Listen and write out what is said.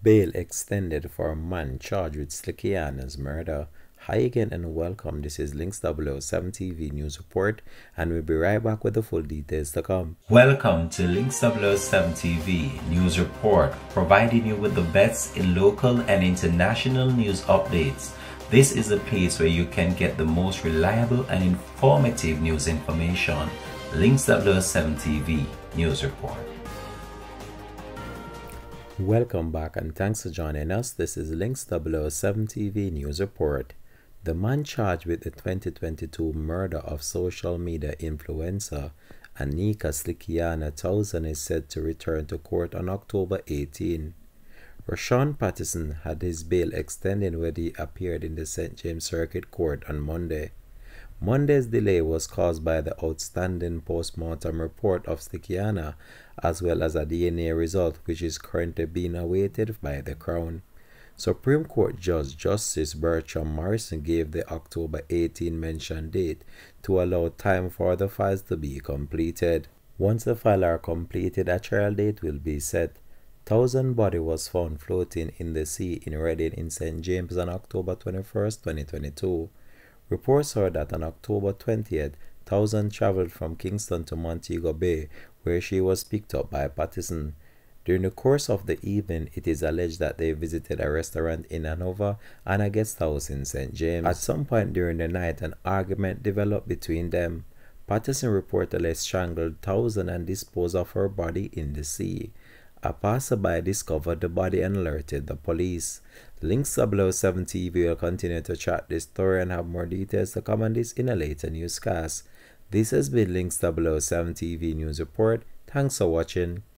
Bail extended for a man charged with Slickianna's murder. Hi again and welcome. This is Links 007 TV News Report, and we'll be right back with the full details to come. Welcome to Links 007 TV News Report, providing you with the best in local and international news updates. This is a place where you can get the most reliable and informative news information. Links 007 TV News Report. Welcome back and thanks for joining us. This is Links 007 TV News Report. The man charged with the 2022 murder of social media influencer Anika Slickianna 1000 is set to return to court on October 18. Rashawn Patterson had his bail extended when he appeared in the St. James Circuit Court on Monday. Monday's delay was caused by the outstanding post-mortem report of Slickianna, as well as a DNA result which is currently being awaited by the Crown. Supreme Court Judge Justice Bertram Morrison gave the October 18 mentioned date to allow time for the files to be completed. Once the files are completed, a trial date will be set. 1000 body was found floating in the sea in Reading in St. James on October 21, 2022. Reports are that on October 20th, 1000 traveled from Kingston to Montego Bay, where she was picked up by Patterson. During the course of the evening, it is alleged that they visited a restaurant in Hanover and a guest house in St. James. At some point during the night, an argument developed between them. Patterson reportedly strangled 1000 and disposed of her body in the sea. A passerby discovered the body and alerted the police. Links 007 TV will continue to track this story and have more details to come on this in a later newscast. This has been Links 007 TV News Report. Thanks for watching.